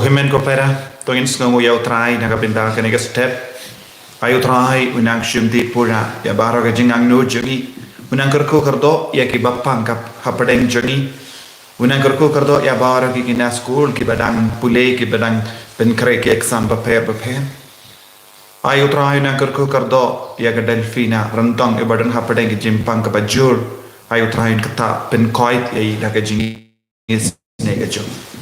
Kohimen kopera tongin sngo yau trai naga pinta kanega step ayu trai unang shimdi pura ya baro ga jingang no jogi unang kerko kerdo ya ki bapang kap hapadeng jogi unang kerko kerdo ya baro ki kina school ki badang pule ki badang pen kre ki exam prepare ayu trai unang kerko kerdo ya ga delfina rantong e badang hapadeng ki jimpang ka bajur ayu trai kata pen koit ya daga jingi nega jogi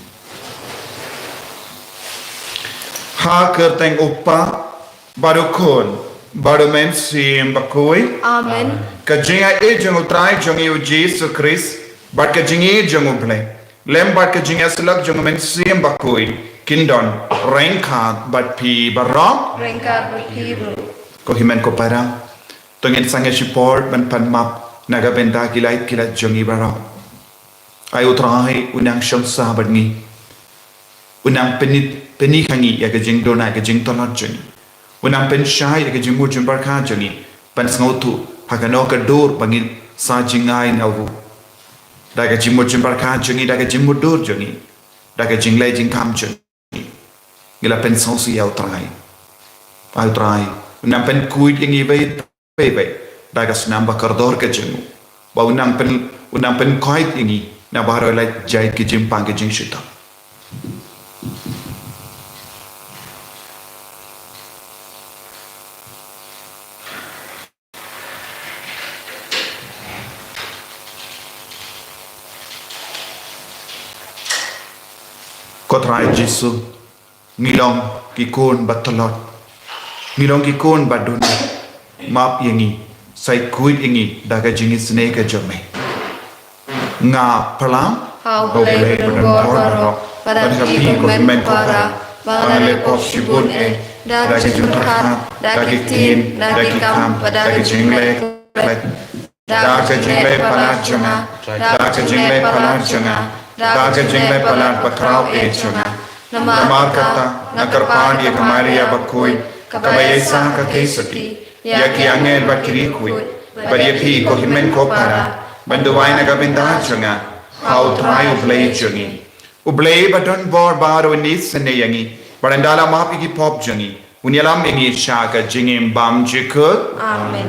Haker teng upa baru kon baru mensim bakoi Amen. Kajinga jeng utrai jeng Jesus Christ bat kajingi jeng uble lem bat kajinga selak jeng mensim bakoi kindon rengkat bat pi barok Rengkat berhiru. ko himen ko parang tongin sange support ban pan map naga benda kilait kilat jengi barok ayo trai unang syamsa badngi unang penit hangi ya ke jing dona ke jing tonot jeni unang pen shai ya ke jing mujun barka jeni pan sngotu hagano ke dur bangin sa jingai nawu da ke jing mujun barka jeni da ke jing mudur jeni da ke jing le jing kam jeni gila pen sosi ya utrai unang pen kuit ingi bei da ke snam bakardor ke jengu ba unang pen koit ingi na baro la jai ke jing pang ke jing shita Kotrai Jesu ngilong kikun batolot ngilong kikun badun map yengi sai kuit yengi daga jingi snake jome nga palam Hau boleh berdua barok pada hidup men para balale pop shibun dagi jumpat dagi tin dagi kam dagi jingle dagi jingle palajana dagi jingle palajana daga jingle palat pakrau echuna namar kata nakarpan ye kamaria bakoi kabayesa ka kesati ya ki angel bakiri kui bari phi ko himen ko para banduwai na gabinda chunga how try ublay jungi ublay badon bor baro ni sene yangi barandala mapi ki pop jungi unyalam ingi shaka jingim bam jikut amen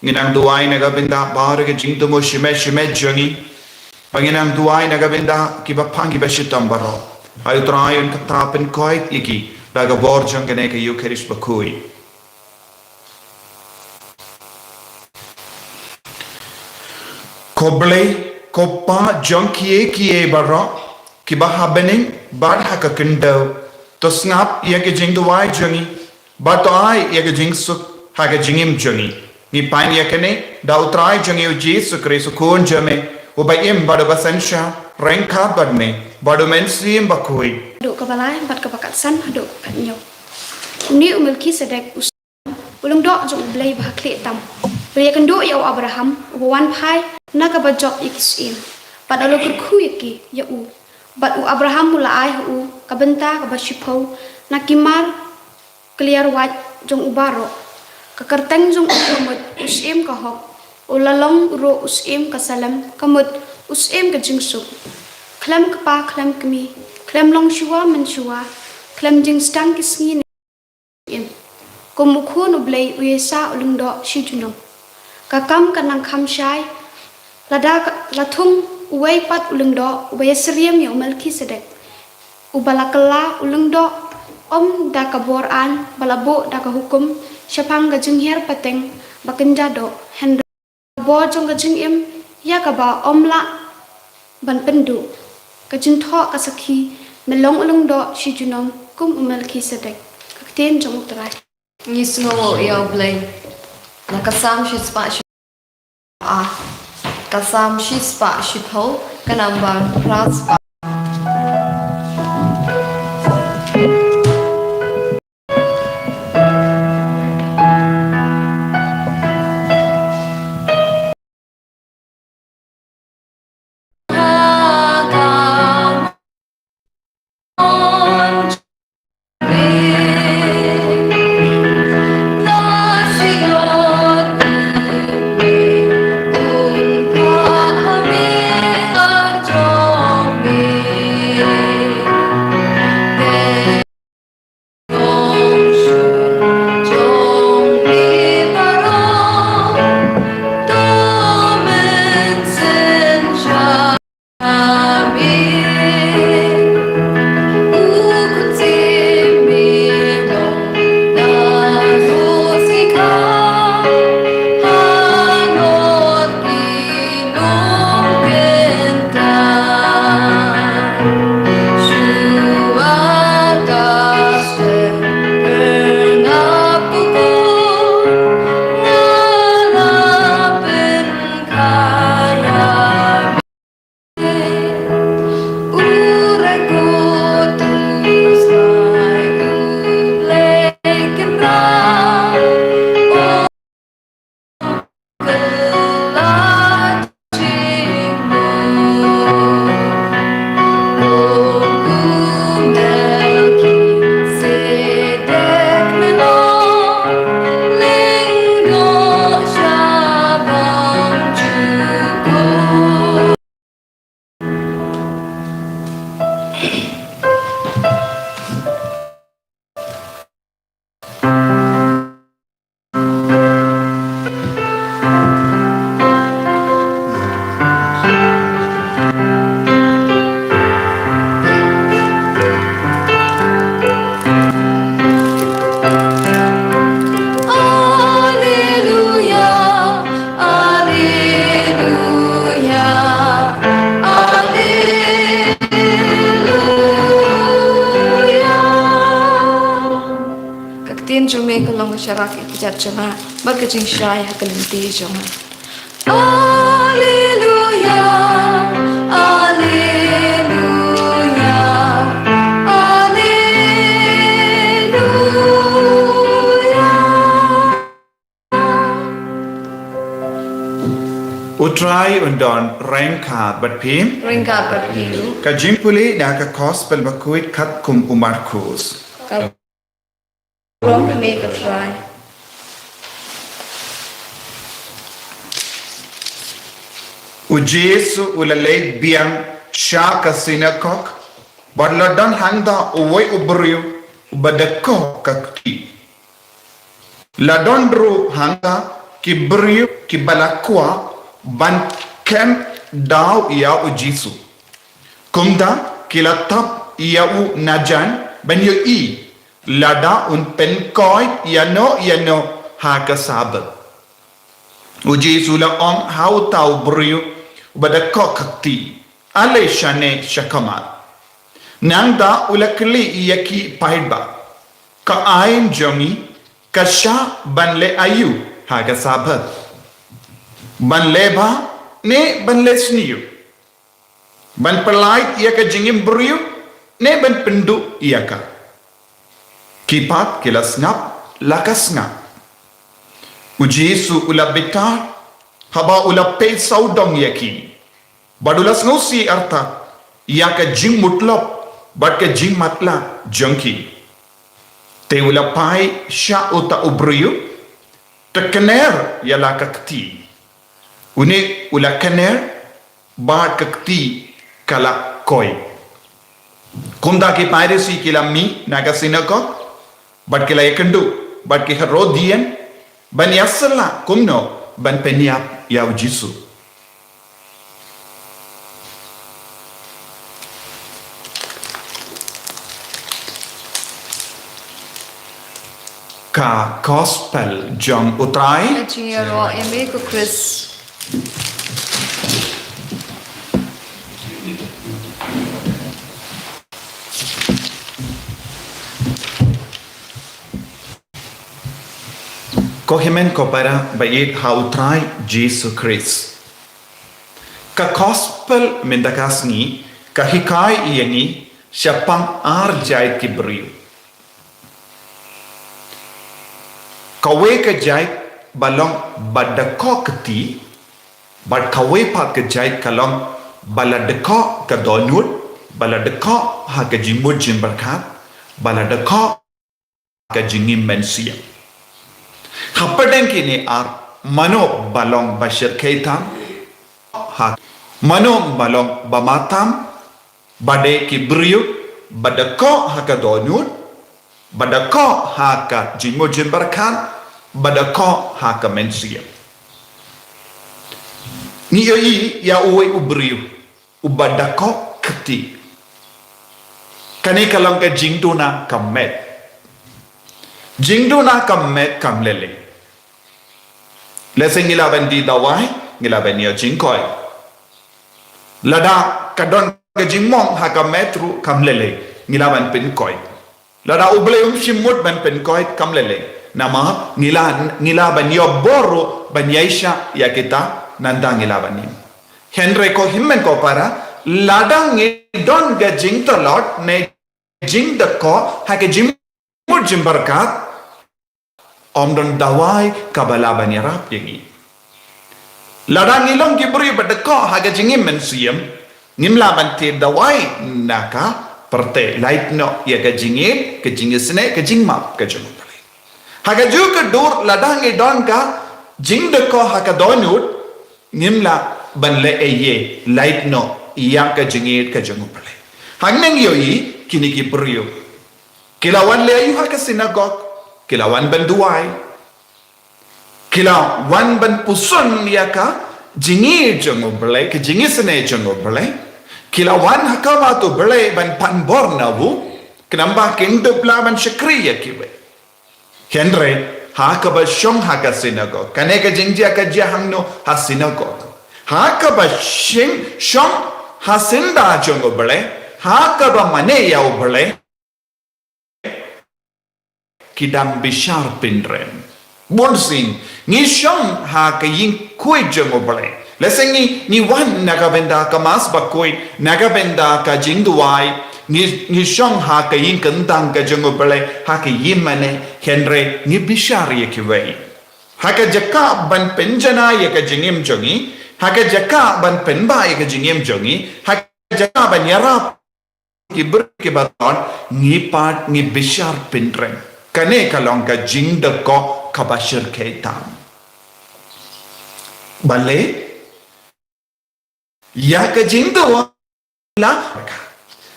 Nginang duai naga binda bahar ke jing tumo shime jongi panginang duai naga binda ki bapang ki bashitam baro ayu trayon katapen koit iki daga bor jong gane ke yukeris bakui koble kopa jong kie baro ki bahabening bad haka kendo to snap ye ke jing duai jongi bato ai ye ke jing suk haka jingim jongi ni pain yakene da utrai jangi Jesus Christ kon jame ubayim badu basansha rengka badne badu mensim bakui do kabalai bat kapakat san do katnyo ni umilki sedek ulung do jong blai ba kle tam riya kan do ya Abraham wan phai na ka ba job ikisim pada lo kurku yaki ya u bat u Abraham mula ai u ka benta ka ba shipo na kimar clear wat jong ubaro kakarteng jong umut usim ka hok ulalong ro usim ka salam kamut usim ka jingsuk klam ka pa klam kmi klam long shua man shua klam jing stang kisni im kumukhu no blai uyesa ulung do shijuno kakam kanang kham shai lada lathung uwai pat ulung do uwai sriam yo malki sedek ubalakala ulung do Om da kabor an balabo da ka hukum syapang gajeng her pateng bakenja do hen bo jong gajeng im ya ka ba om la ban pendu gajeng tho ka sakhi melong ulung do shi junom kum umel ki sedek kakten jong utrai Ni sngo yaw blay. Nakasam shi spa shi kasam shi spa shi pho kanambang pras pa. Jume kalong syarak ikijat jama bagajing syai hakalinti jama. Alleluia, Alleluia, Alleluia. Utrai undon rengkat batpim. Ringkat berpilu. Kajimpuli naka gospel bakuit kat kum umarkus. Rom make a try. Ujesu ulalay biang siya ka sinakok. Badladan hangda uway ubriyo ubadako kakti. Ladon ru hangda kibriyo kibalakwa ban kem daw iya ujesu. Kumda kilatap iya u najan banyo i. Lada un pen koi yano ha kasabat. Uji sula ong hau tau beriu bada kokakti. Ale shane shakamat. Nangda ulakli iyaki pahidba. Ka ain jongi kasha banle ayu ha kasabat. Banle ba ne banle sniu. Ban pelait iyaka jingim beriu ne ban pendu iyaka. Kipat kila snap lakas ngap. Ujesu ula betar haba ula pe saudong yaki. Badulas ngosi arta yaka jing mutlop bat ka jing matla jangki. Te ula pai sya uta ubriyu tekener yala kakti. Une ula kener bat kakti kala koi. Kunda ki piracy kila mi naga sinakok. Bat kila yakandu, bat ki herodian, ban yasala kumno, ban penyap yaw jisu. ka gospel jong utrai Jingero eme ko Chris. ko himen ko para bayit ha utrai Jesus Christ ka gospel mendakas ni ka hikai iyangi siapang arjait kibriu kawe ka jait balong badako keti bad kawe pat ka jait kalong baladako ka donut baladako ha ka jimud jim berkat baladako ka jingim mensia hapadeng kini ar mano balong bashir kaitam ha mano balong bamatam bade kibriu badako ha ka donut badako ha ka jimud jim berkat badako ha ka mensia ni yoi ya uwe ubriu ubadako keti kani kalong ka jingduna kamet jingduna kamet kamlele leseng ngila bandi dawai ngila bandi jingkoi lada kadon ka jingmong ha kametru kamlele ngila ban pinkoi lada ubleum shimut ban pinkoi kamlele nama ngila ban yoboro ban yaisha ya kita nanda ngila banim henry ko himmen ko para ladang don ga jing talot ne jing da ko ha ke jim mur jim berkat omdon dawai kabala banirap yangi ladang ilong kibri badako ha ke jingim mensiam nimla bante dawai naka perte light no ya ke jingit ke jingisne ke jingmap ke jumu ha ke ju ke dur ladang don ka jing da ko ha ka donut nimla banle eye light no yang ka jingit ka jungu pale hangneng yoi kini ki priyo kilawan le ayu ha ka sinagog kilawan ban duai kilawan ban puson ya ka jingit jungu pale ke jingisne jungu pale kilawan ha ka ma to pale ban panbor nawu kenamba kendo pla ban shakriya kiwe henry ha ka ba shong ha ka sinagog kane ka jingja ka jahangno ha sinagog ha ka ba shong ha sinda jungu pale ha ka ba mane ya pale kidang bishar pindren bonsing ni shong ha ka yin kui jungu pale lesengi ni wan nagabenda ka mas ba kui nagabenda ka jingduai ni shong ha ka yin kentang ka jungu pale ha ka yin mane henry ni bishar ye kiwei ha ka jaka ban penjana ye ka jingim jongi ha ka jaka ban penba ye ka jingim jongi ha ka jaka ban yarap kibr ke baton ni pat ni bishar pindren kane kalong ka jing da ko kabashir kaitam bale ya ka jing da la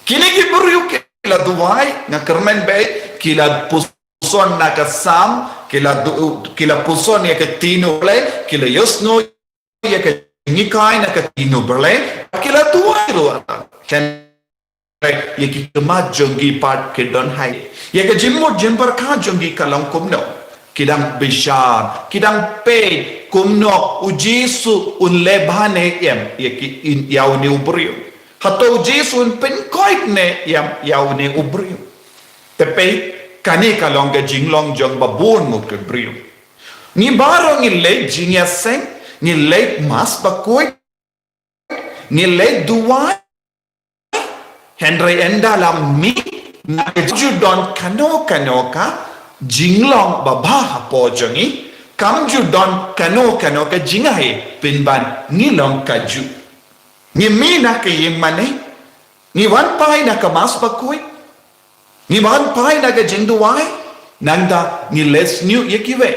kini ki buru ke la duai na kermen be kila puson na ka sam kila puson ya ka tino ble kila yosno ya ka nikai na ka tino ble kila duai lo kan ye ki kemat jongi pat ke don hai ye ke jimut jimbar ka jongi kalong kumno kidang bishar kidang pe kumno ujisu un lebane yam ye ki yaw ni ubrio hato ujisu un pen koit ne yam yaw ni ubrio te pe kani kalong ke jinglong jong babun mo ke brio ni barong ni le jinya seng ni le mas bakoi ni le duai henry endalam mi na judon kano ka jinglong baba hapo jongi kam judon kano ka jingai pinban ngilong kaju ni mi na ke yemane ni wan pai na ka mas bakoi ni wan pai na ka jingduai nanda ni les new yekiwe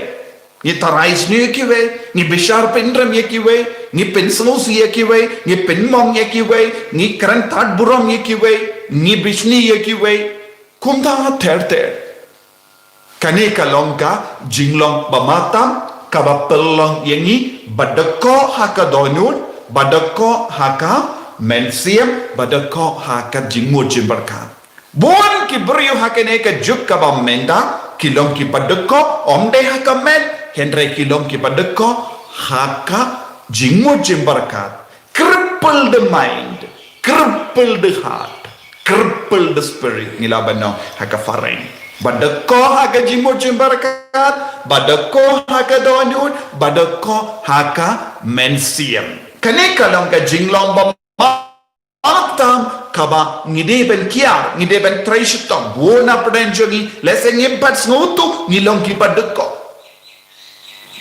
ni tarais new yekiwe ni bishar pendram yekiwe ni pensnos yekiwe ni penmong yekiwe ni karantat buram yekiwe ni bishni yekiwe kumda terte kane kalongka jinglong bamatam kabapelong yengi badako haka donut badako haka mensiam badako haka jingmur jimbarkan bon ki brio hakene ka juk kabamenda kilom ki padeko om de hakamen henry kilom ki padeko haka jingmo jimbarkat cripple the mind, cripple the heart, cripple the spirit ngilaban no haka fareng badeko haka jingmo jimbarkat badeko haka donun badeko haka mensiam kane kalong ka jinglong ba Aktam kaba ngideben kiar ngideben traishtam bona prenjogi leseng impat snotu ngilong kipadeko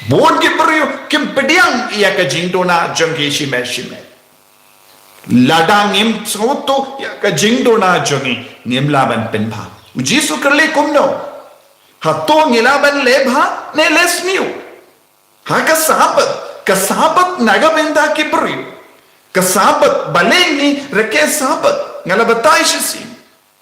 bon kipriyo kimpediang iya ka jingdona jongi shime ladang im snotu ya ka jingdona jongi ngimlaban penpa jisu kerle kumno hato ngilaban lebha ne lesniu ha ka sahabat nagabenda kipriyo kasabat baleng ni reke sabat ngalabatay siya si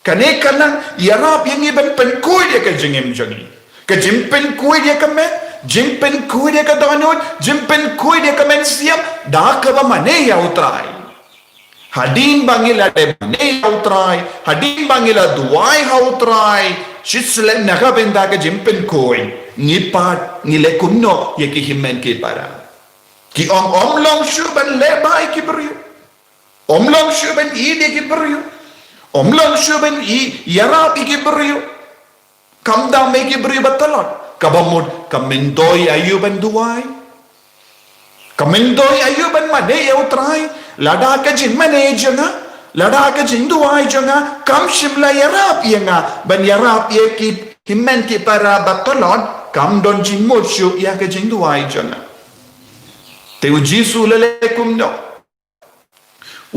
kane kanang yarap yang iban penkuy dia ka jingim jangi ka jimpen kuy dia ka men jimpen kuy dia ka donod jimpen kuy dia ka men siap dah ka ba mane ya utray hadin bangila de mane ya utray hadin bangila duai ha utray shisle nagabenda ka jimpen kuy ngipat ngile kunno ye ki himmen ki para ki om long shuban lebai ki beriu om long shuban I de ki beriu om long shuban I yarab ki beriu kam da me ki beriu batalot kabamud kamendoi ayuban duai kamendoi ayuban mane ya utrai lada ka jin mane janga lada ka jin duai janga kam shimla yarab yanga ban yarab ye ki himmen ki para batalot kam don jin mochu ya ka jin duai janga te ujisu lelekum no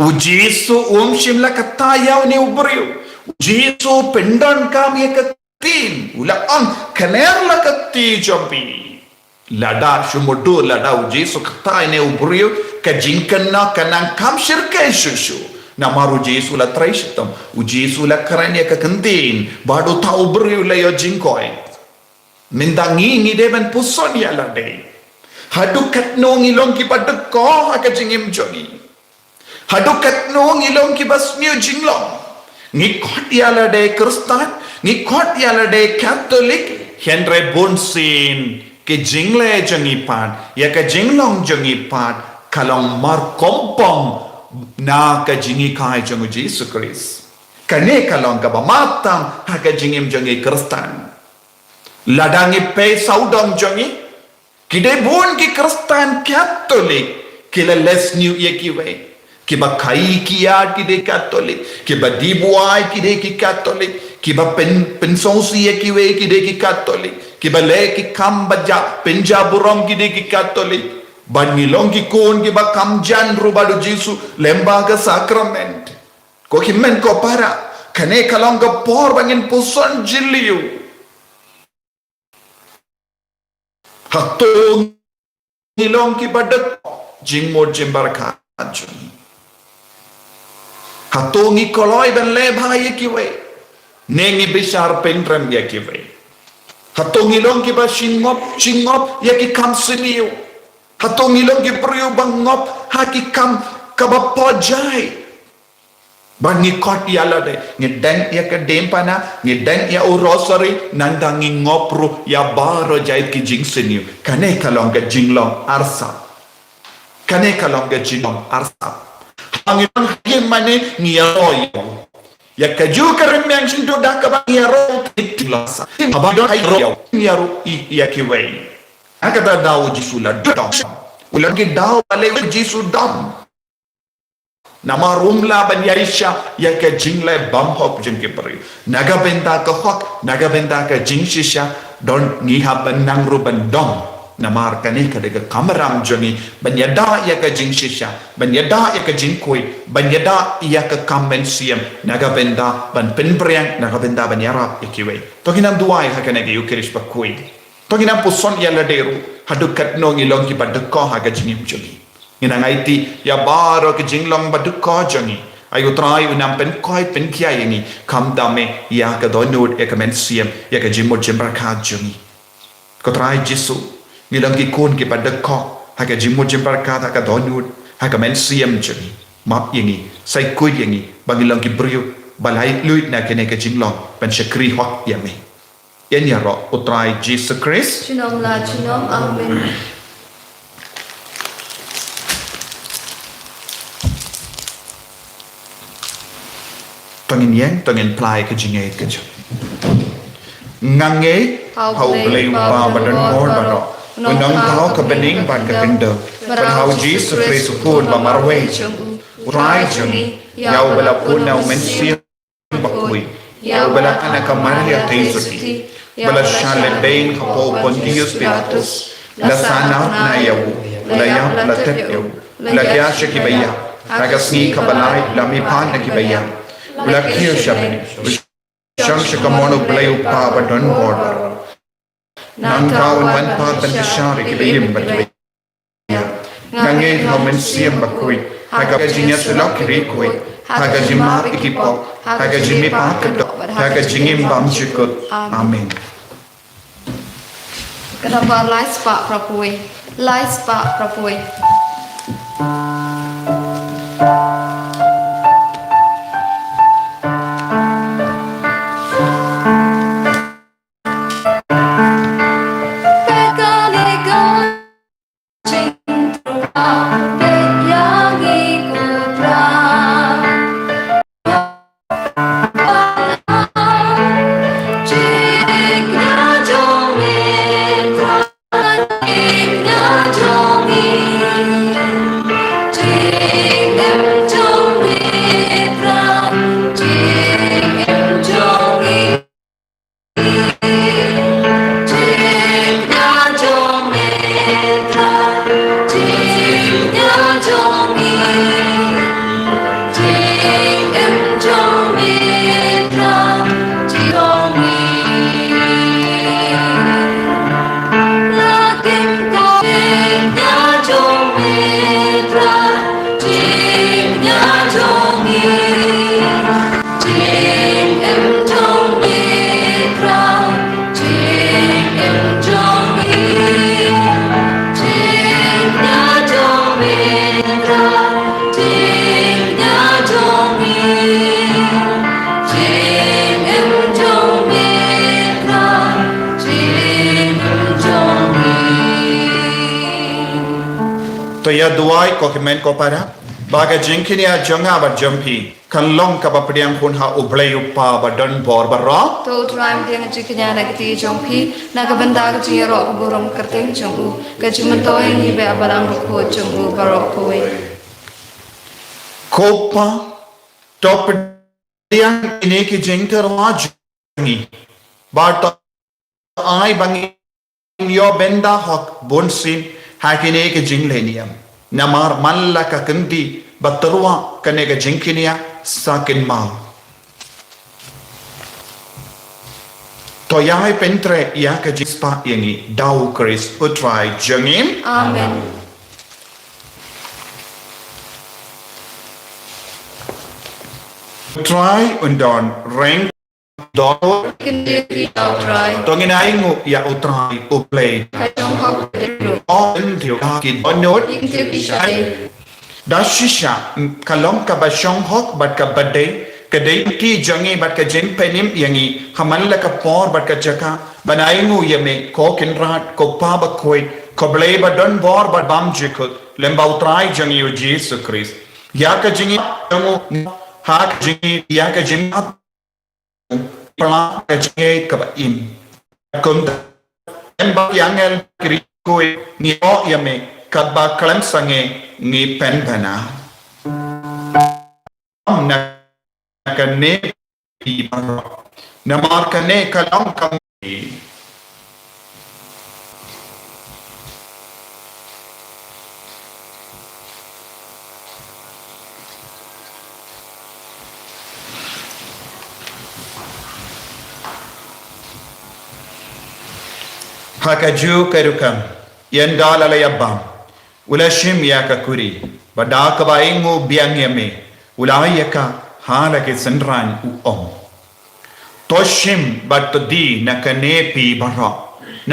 ujisu shimla kataya ni ubriu ujisu pendon kam ye katin ula ang kaner la kati jompi lada shumodu lada ujisu kataya ni ubriu ka jinkanna kanang kam shirke shushu namaru ujisu la traishitam ujisu la karanya ka kantin badu ta ubriu la yo jinkoi mindangi ni deban puson ya la de hadukat no ngilong ki padeko haka jingim jogi hadukat no ngilong ki basmiu jinglong ngikot yala de kristan ngikot yala de catholic henry bonsin ke jingle jangi pan ya ka jinglong jangi pan kalong mar kompong na ka jingi kai jangu Jesus Christ kane kalong ka ba matam haka jingim jangi kristan ladangi pe saudong jangi kide bon ki kristan catholic kila les new ye ki we ki ba kai ki ya ki de catholic ki ba dibuai ki de ki catholic ki ba pen sonsi ye ki we ki de ki catholic ki ba le ki kam baja penjaburom ki de ki catholic ban ngilong ki kon ki ba kam jan rubadu jisu lembaga sacrament ko himmen ko para kane kalong ka por bangin puson jiliu hato ngilong ki badak jingmo jimbarka juni hato ngi koloi ben lebha ye ki we nengi bishar pendram ye ki we hato ngilong ki ba chingop ye ki kam siliu hato ngilong ki priu bangop ha ki kam kabapojai bangi kot yala de ngedeng ya ke dempana ngedeng ya urosari nandang ngopru ya baro jait ki jingseniu kane kalong ke jinglong arsa kane kalong ke jinglong arsa angin himane ngiaroyo ya kaju karemyang sinto dakaba ngiaro titlasa abado hayro ngiaro ya kiwei akata dawo jisula dom ulangi dawo ale jisu dom nama rumla ban yaisha ya ke jingle bam hop jingke pari naga benda ka hok naga benda ka jingshisha don ni haban nangru ban dom namar kane ka de kamaram joni banyada ya ka jingshisha banyada ya ka jingkoi banyada ya ka kambensiam naga benda ban penbriang naga benda ban yarap ikiwe to kinam duai ha kane ge yukirish bakoi to kinam puson ya laderu hadukat no ngilong ki badko ha ka jingim joni ina ngaiti ya baro ke jinglong badko joni ayu trai unam pen koi pen kia yani kam dame ya ka donut ya ka mensiam ya ka jimmo jimbarka joni ko trai jisu ngilong ki kun ki badko ha ka jimmo jimbarka ha ka donut ha ka mensiam joni map yani sai kuy yani bangilong ki brio balai luit na kene ka jinglong pen shakri hok yame yen ya ro utrai Jesus Christ Chinom la chinom amen. tongin yen tongin plai ke jinge ke jam ngange hau blei pa badan hor baro unong thau ka bening ban ka pindo but how Jesus Christ pun ba marwe utrai jung yau bala pun na men sir bakui yau bala ana ka maria teisuti bala shale bein ka po Pontius Pilatus la sana na yau la ya la tep yau la kya shaki baya agasni ka balai la mi pan na ki baya la kya shabani shang shakamono blai pa badon border nang kawan man pa ban shari ki bayim bat ngange homen siam bakui haga jinya sulak kiri koi haga jima ikipo haga jimi pa kedok haga jingim bam chikut amen Kenapa lai spa prapui? Lai spa prapui. to ya duai ko kemen ko para baga jinkini a jonga ba jampi kan long ka ba priang kun ha ublei upa ba don bor ba ro To try dia ngajiknya nak ti jongpi nak benda ke ti ro burom kerting jongu ke jumento ini be abalang ko jongu baro ko we. kopa top priang ini ki jengter wa jangi ba to ai bangi yo benda hok bonsin hakine ke jingleniam namar malla ka kandi batarwa kane ka jinkinia sakin ma to yai pentre ya ka jispa yangi dau Chris utrai jangim Amen. utrai undon reng do Kendi tau try. tongin aingu ya utrai uplay Kajong hok dulu. on thiu ki onot Ing tiu kisai. da shisha kalom ka ba shong hok bat ka bade kadai ki jangi bat ka jeng penim yangi hamal la ka por bat ka jaka banaingu yeme ko kinrat ko pa ba koi ko blei ba don bor ba bam jikut lemba utrai jangi o Jesus Christ ya ka jingi tamu ha ka jingi ya ka jingi pala ka jingi ka ba im kun lemba yangel kri koi ni o yeme ka ba kalam sange ni pen bana na kane pi namar kane kalam kam hakaju karukam yandala layabam ulashim yaka kuri badaka baingu biangyame ulayaka halake sandran uom toshim batdi nakane pi bara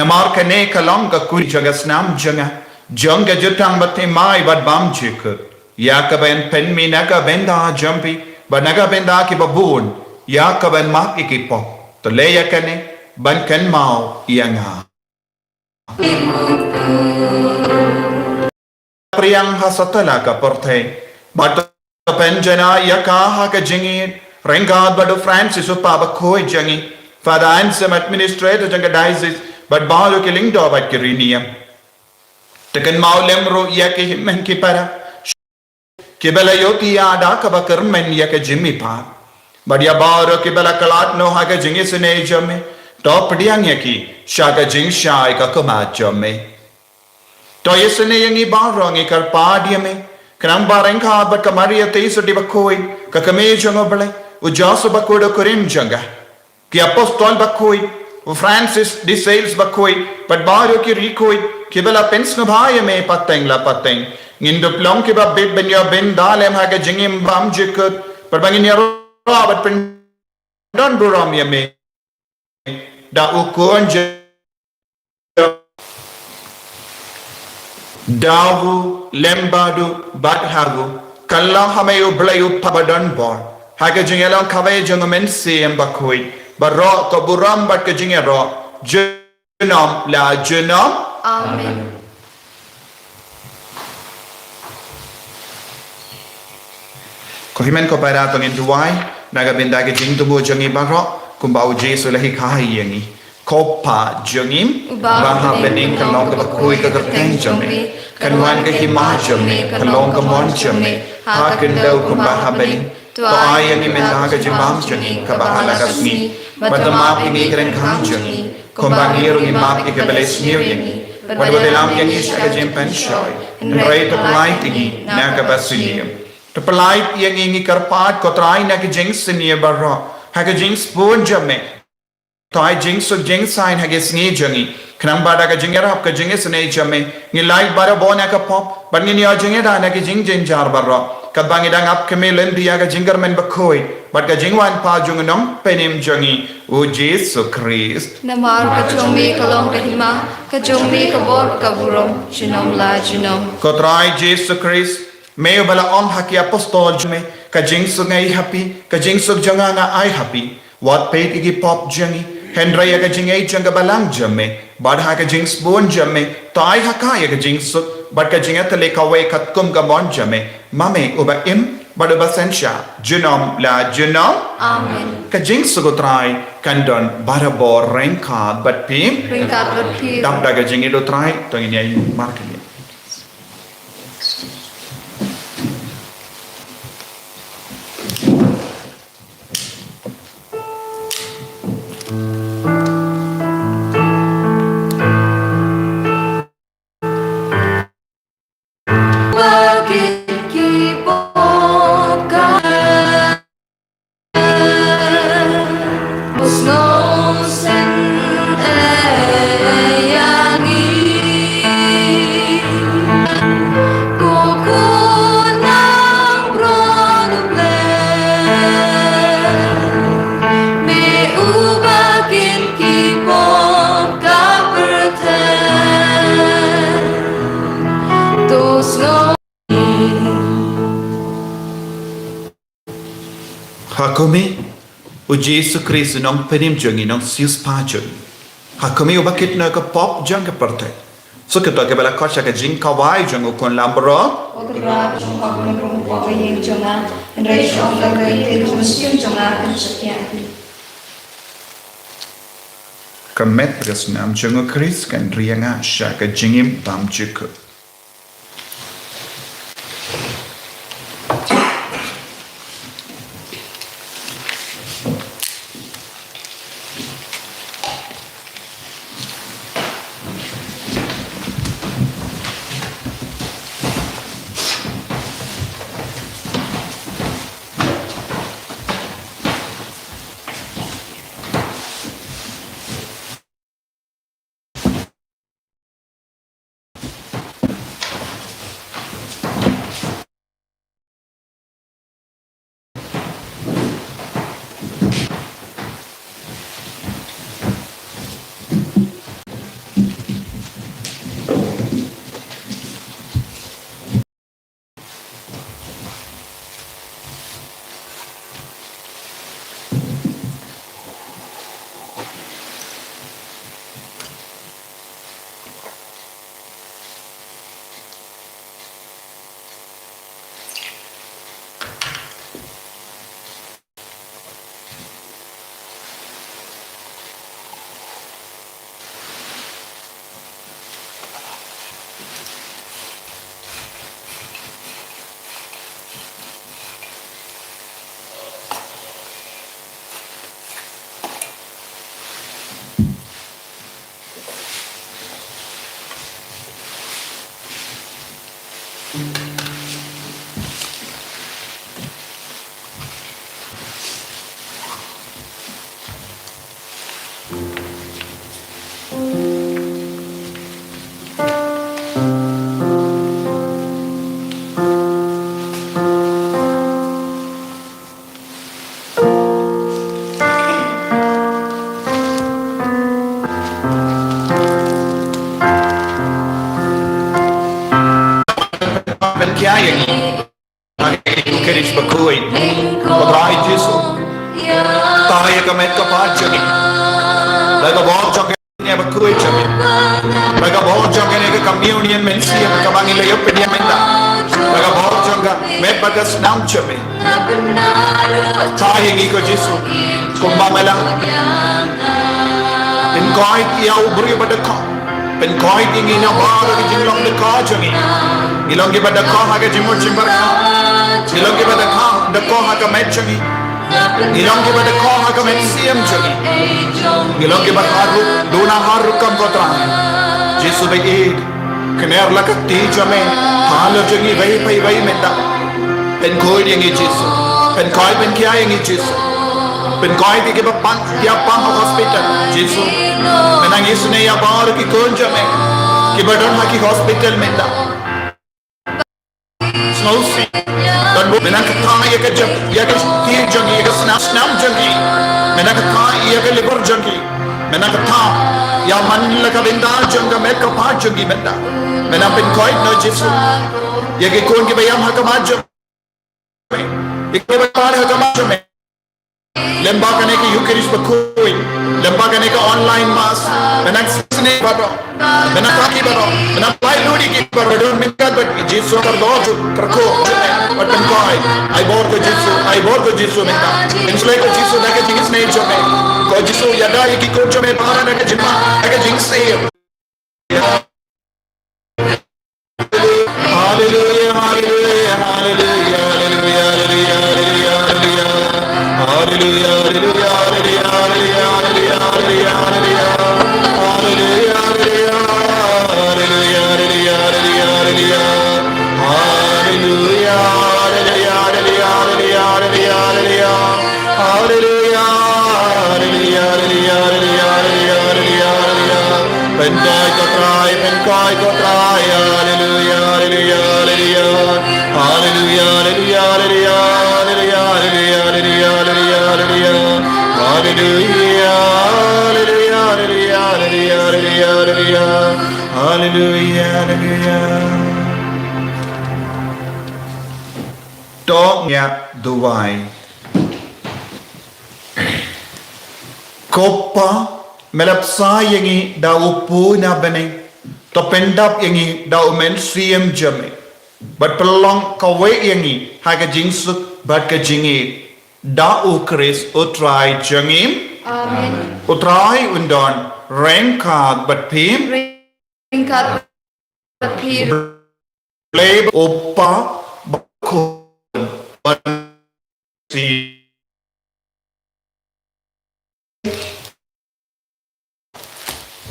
namar kane kalanga kuri jagasnam janga jutang batte mai bad bam chik yaka ben pen mi naga benda jampi banaga benda ki babun yaka ben mak ikipo to leya kane ban kan mau ianga priang hasatala ka porte but penjana yaka ha ka jingi rengad badu Francis upaba koi jangi Father Ansem administrator janga diocese but balu ke lingdo bat kiriniam tekan mau lemro yake himmen ki para kibela yoti ada ka bakar men yake jimmi pa बढ़िया बारो के बला कलाट नो हा के जिंगे से नहीं जमे तो पड़ियांग यकी शाका जिंग शाय का कमात जमे तो ये से नहीं यंगी बारो यंगी कर पाडिया में क्रम बारें का बट कमारिया तेईस डी बकोई का कमे जंगो बले उजास बकोई करिम जंगा कि अपोस्टल बकोई वो फ्रांसिस डी सेल्स बकोई बट बारो की रिकोई कि बला पेंस न भाई में पतेंग निंदु प्लोंग के बा बिट बनिया बिन दालेम हा के जिंगे बाम जिकत पर बंगिनिया Robert pendon buram yame da ukon dawu lembadu badhagu kallang hamayu blayu pabadan bor haga jingelang kawai jangamen siem bakoi baro ko buram bat ke jingero jenam la jenam Amen. Ko himen ko para tongin duwai naga benda ke jing tumu jangi baro kumbau Jesu lahi khai yangi ko pa jangim baha bening kalong ka bakoi ka kerteng jame kanwan ka hima jame kalong ka mon jame ha kendau kumbaha bening to ayangi menda ka jimam jangi ka bahala kasmi badamap ini keren kham jangi kumbangiru imap ke beles new yangi badwadelam yangi shaka jim penshoy rai to light igi naga basilium to polite yang ini karpat kotrai na ke jing sini barra ha ke jing spoon jamme to ai jing so jing sign ha ke sni jangi khnam bada ka jing rap ka jing sne jamme ni light bara bona ka pop ban ni ya jing da na ke jing jing jar barra ka bangi dang ap ke melen dia ka jinger men bakoi bat ka jing wan pa jung nom penim jangi o Jesus Christ Namar ka chome kalong ka hima ka chome ka bor ka burom jinom la jinom kotrai Jesus Christ Mayo bala om haki apostol jame ka jing sug ngai happy ka jing sug janga nga ai happy what paid igi pop jangi hendra ya ka jing ai janga balang jame bad ha ka jing spoon jame tai ha ka ya ka jing sug bad ka jing atale ka we kat kum ka mon jame mame uba im bad uba sensha junom la junom Amen. ka jing sug try kandon barabor renka but pim Ringkat berpir dam da ka jing itu try to ini ai mark ni Hakumi o Jesu Christ nong penim jangi nong sius pajun. Hakumi o bakit na ka pop jang ka parte. So kita ke bala kosha ka jing kawai jang o kon lambro. Ogra jong pagong rong pagayeng jonga Andrei jong lagay te jong jonga kan sekian Kamet presnam jang o Christ kan rianga sha ka jingim tam jik. เป็นแค่อย่างนี้Aku keris berkuih Berdoa Yesus Tahu yang kami kebaca ni Laga bawa jangan ni berkuih cami Laga bawa jangan ni communion mensi yang kebangi leyo pedia menda Laga bawa jangan mebaga senam cami Tahu yang ikut Yesus Kumbamalang Engkau ia ubri pada kau Engkau ingin apa lagi jinglang dekat cami Ilong pada kau haga jimur jimbar kau Ilong pada kau dekat haga mencangi Ilong pada kau haga mensiam cangi Ilong pada haru dona haru kam kau terang Yesus baik kener lakat ti jame halo jangi bayi menda pen koi yang Yesus pen koi pen kia yang Yesus pen koi di ke bapan tiap pang hospital Yesus menang Yesus ne ya baru ki kon jame ki badon haki hospital menda Snowsi dan menang ketang ya ke jam ya ke ti jangi ya ke snam jangi menang ketang ya ke liver jangi menang ketang ya man laka benda jangga mereka pajangi menda menang pen koi no Yesus ya ke kon ki bayam haka majam ikut pada haka majam lembaga ne ke Eucharist berkuih lembaga ne ke online mass menang sini baro menang kaki baro menang pai ludi ki baro don minta bet Yesus berdoa kerko batan koi ai bor ke Yesus minta inslai ke Yesus dah ke jingis nei jome ko Yesus ya dah ki ko jome para dah ke jima dah ke jingis sei hallelujah hallelujah hallelujah hallelujah hallelujah Penkai kau try, hallelujah, hallelujah, hallelujah, hallelujah, hallelujah, hallelujah, hallelujah, hallelujah, hallelujah, hallelujah, hallelujah, hallelujah. Tongnya duai, kopa melapsa yangi dau puna bening. Topendap yangi dau men siem jame but pelong kawe yangi haga jingsuk bat ka jingi dau kris utrai jangim Amen. utrai undon rengkat bat pim Ringkat berpir play opa bakun bat si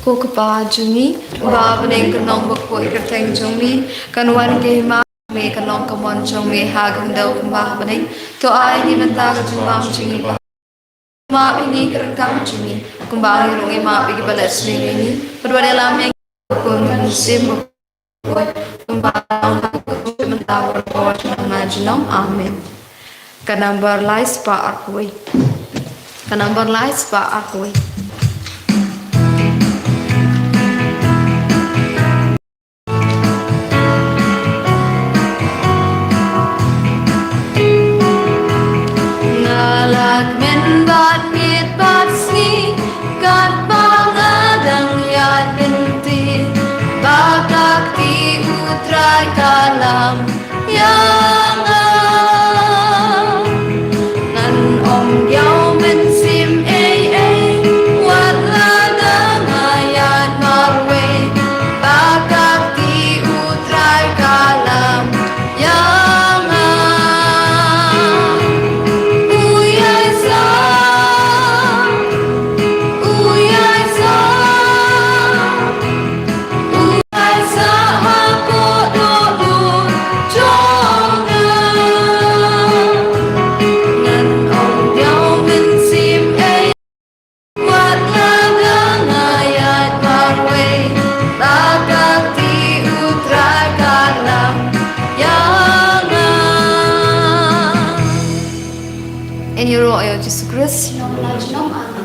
ko kapa jungi ba bane kanong bakoi kateng jungi kanwan ke ma me kanong kamon jungi hagang daw ba bane to ai ni manta ka jumam jungi ba ma ini kerangkam jungi kumbang irungi ma bigi balas ni perwade lam yang kun sim kumbang manta berko majnom amen kanambar lais pa arkoi kanambar lais pa arkoi kalam yang nan om yau men sim wat la dang ayat marwe bakak ti utrai kalam yang uyai sa hero ayo Jesus Christ. Nom la nom amen.